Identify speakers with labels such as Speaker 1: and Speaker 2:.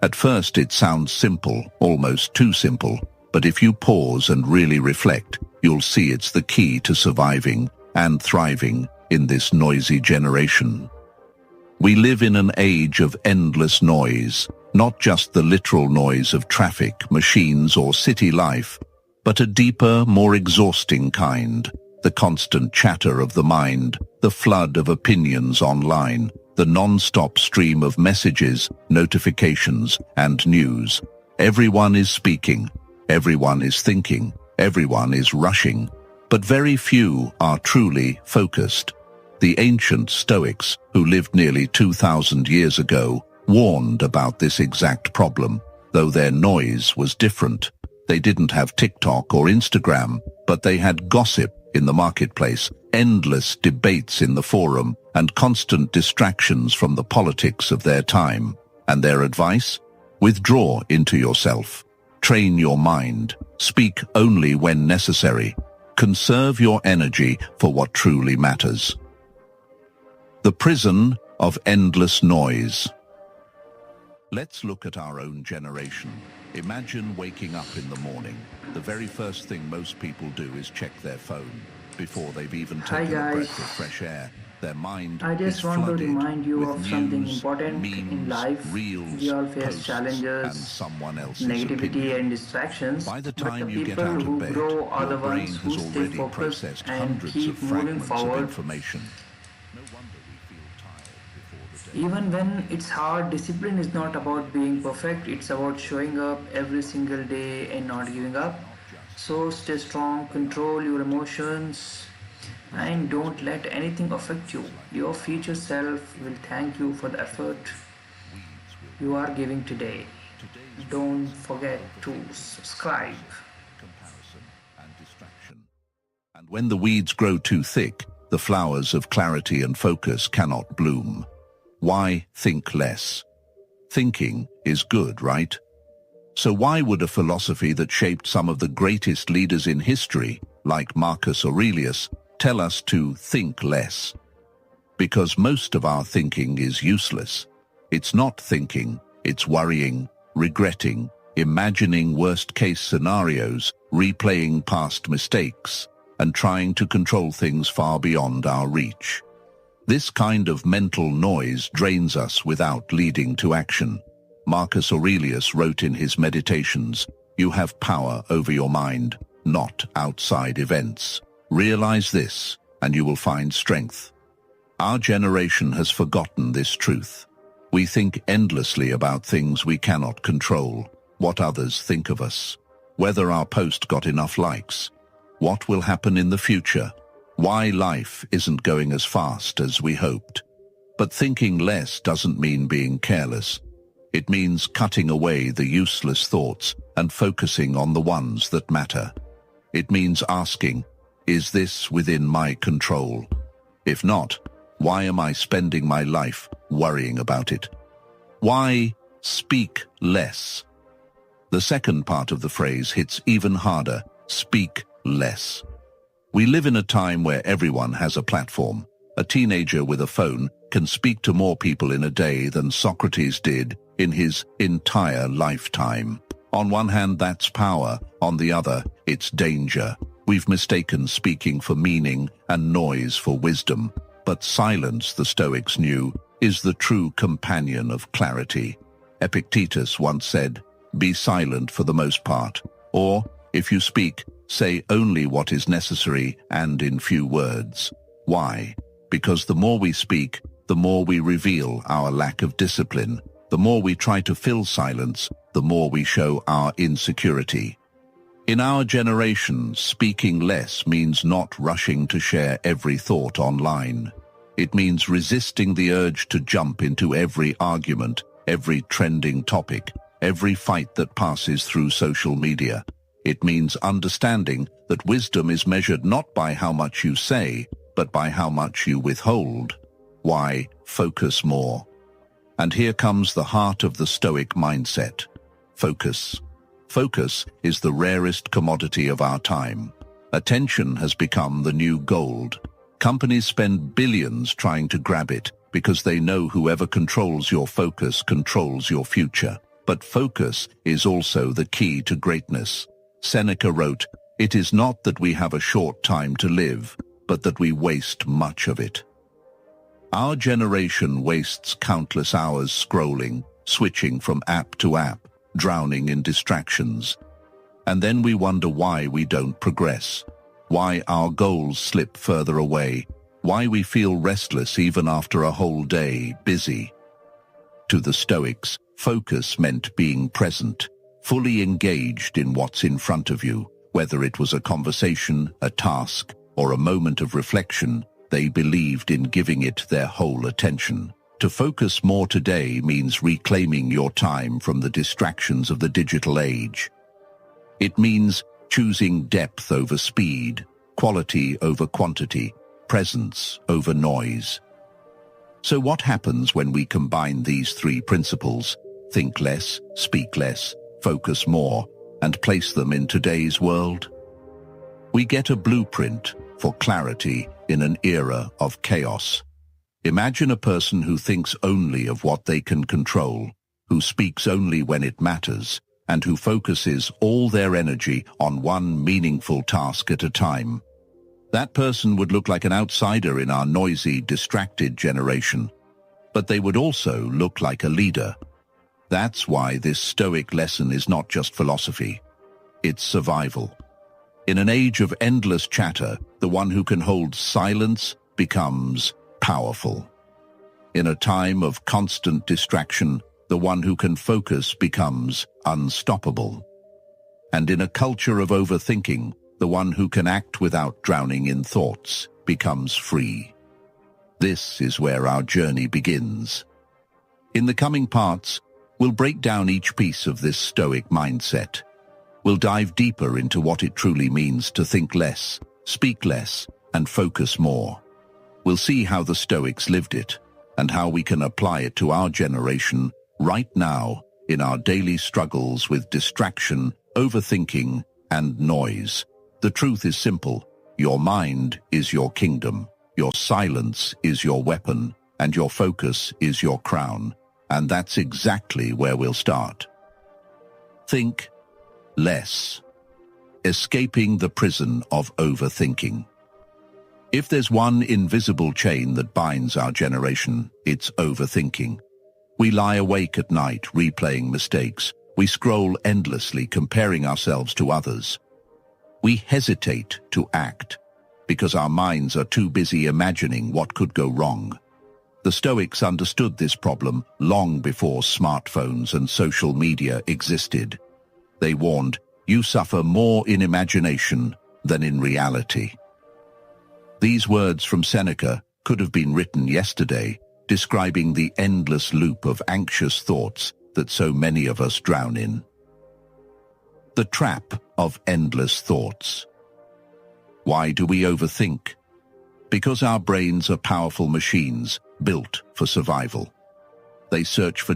Speaker 1: At first it sounds simple, almost too simple, but if you pause and really reflect, you'll see it's the key to surviving and thriving in this noisy generation. We live in an age of endless noise, not just the literal noise of traffic, machines, or city life, but a deeper, more exhausting kind, the constant chatter of the mind, the flood of opinions online, the non-stop stream of messages, notifications, and news. Everyone is speaking, everyone is thinking, everyone is rushing, but very few are truly focused. The ancient Stoics, who lived nearly 2,000 years ago, warned about this exact problem, though their noise was different. They didn't have TikTok or Instagram, but they had gossip in the marketplace, endless debates in the forum, and constant distractions from the politics of their time. And their advice? Withdraw into yourself. Train your mind. Speak only when necessary. Conserve your energy for what truly matters. The prison of endless noise. Let's look at our own generation. Imagine waking up in the morning. The very first thing most people do is check their phone. Before they've even taken a breath of fresh air, their mind
Speaker 2: I just
Speaker 1: is
Speaker 2: want to
Speaker 1: flooded
Speaker 2: remind you
Speaker 1: with
Speaker 2: of something
Speaker 1: news,
Speaker 2: important
Speaker 1: memes,
Speaker 2: in life.
Speaker 1: reels,
Speaker 2: We all face
Speaker 1: posts, and
Speaker 2: challenges,
Speaker 1: someone else's
Speaker 2: negativity,
Speaker 1: opinion.
Speaker 2: and distractions.
Speaker 1: By the
Speaker 2: But the
Speaker 1: time you get
Speaker 2: people
Speaker 1: out of
Speaker 2: who
Speaker 1: bed,
Speaker 2: grow are
Speaker 1: your
Speaker 2: the
Speaker 1: brain
Speaker 2: ones who
Speaker 1: has
Speaker 2: stay
Speaker 1: already
Speaker 2: focused
Speaker 1: processed
Speaker 2: and
Speaker 1: hundreds of
Speaker 2: keep moving
Speaker 1: fragments of
Speaker 2: forward.
Speaker 1: information. No wonder we feel tired before the day.
Speaker 2: Even when it's hard, discipline is not about being perfect, it's about showing up every single day and not giving up. So stay strong, control your emotions, and don't let anything affect you. Your future self will thank you for the effort you are giving today. Don't forget to subscribe.
Speaker 1: Comparison and distraction. And when the weeds grow too thick, the flowers of clarity and focus cannot bloom. Why think less? Thinking is good, right? So why would a philosophy that shaped some of the greatest leaders in history, like Marcus Aurelius, tell us to think less? Because most of our thinking is useless. It's not thinking, it's worrying, regretting, imagining worst-case scenarios, replaying past mistakes, and trying to control things far beyond our reach. This kind of mental noise drains us without leading to action. Marcus Aurelius wrote in his Meditations, "You have power over your mind, not outside events. Realize this, and you will find strength." Our generation has forgotten this truth. We think endlessly about things we cannot control, what others think of us, whether our post got enough likes, what will happen in the future, why life isn't going as fast as we hoped. But thinking less doesn't mean being careless. It means cutting away the useless thoughts and focusing on the ones that matter. It means asking, is this within my control? If not, why am I spending my life worrying about it? Why speak less? The second part of the phrase hits even harder. Speak less. We live in a time where everyone has a platform. A teenager with a phone can speak to more people in a day than Socrates did in his entire lifetime. On one hand, that's power. On the other, it's danger. We've mistaken speaking for meaning and noise for wisdom. But silence, the Stoics knew, is the true companion of clarity. Epictetus once said, "Be silent for the most part," or, if you speak, say only what is necessary and in few words. Why? Because the more we speak, the more we reveal our lack of discipline. The more we try to fill silence, the more we show our insecurity. In our generation, speaking less means not rushing to share every thought online. It means resisting the urge to jump into every argument, every trending topic, every fight that passes through social media. It means understanding that wisdom is measured not by how much you say, but by how much you withhold. Why focus more? And here comes the heart of the Stoic mindset. Focus. Focus is the rarest commodity of our time. Attention has become the new gold. Companies spend billions trying to grab it because they know whoever controls your focus controls your future. But focus is also the key to greatness. Seneca wrote, "It is not that we have a short time to live, but that we waste much of it." Our generation wastes countless hours scrolling, switching from app to app, drowning in distractions. And then we wonder why we don't progress, why our goals slip further away, why we feel restless even after a whole day busy. To the Stoics, focus meant being present, fully engaged in what's in front of you, whether it was a conversation, a task, or a moment of reflection. They believed in giving it their whole attention. To focus more today means reclaiming your time from the distractions of the digital age. It means choosing depth over speed, quality over quantity, presence over noise. So what happens when we combine these three principles, think less, speak less, focus more, and place them in today's world? We get a blueprint for clarity in an era of chaos. Imagine a person who thinks only of what they can control, who speaks only when it matters, and who focuses all their energy on one meaningful task at a time. That person would look like an outsider in our noisy, distracted generation, but they would also look like a leader. That's why this Stoic lesson is not just philosophy, it's survival. In an age of endless chatter, the one who can hold silence becomes powerful. In a time of constant distraction, the one who can focus becomes unstoppable. And in a culture of overthinking, the one who can act without drowning in thoughts becomes free. This is where our journey begins. In the coming parts, we'll break down each piece of this Stoic mindset. We'll dive deeper into what it truly means to think less, speak less, and focus more. We'll see how the Stoics lived it, and how we can apply it to our generation right now in our daily struggles with distraction, overthinking, and noise. The truth is simple. Your mind is your kingdom. Your silence is your weapon, and your focus is your crown. And that's exactly where we'll start. Think less. Escaping the prison of overthinking. If there's one invisible chain that binds our generation, it's overthinking. We lie awake at night replaying mistakes. We scroll endlessly comparing ourselves to others. We hesitate to act because our minds are too busy imagining what could go wrong. The Stoics understood this problem long before smartphones and social media existed. They warned, you suffer more in imagination than in reality. These words from Seneca could have been written yesterday, describing the endless loop of anxious thoughts that so many of us drown in. The trap of endless thoughts. Why do we overthink? Because our brains are powerful machines built for survival. They search for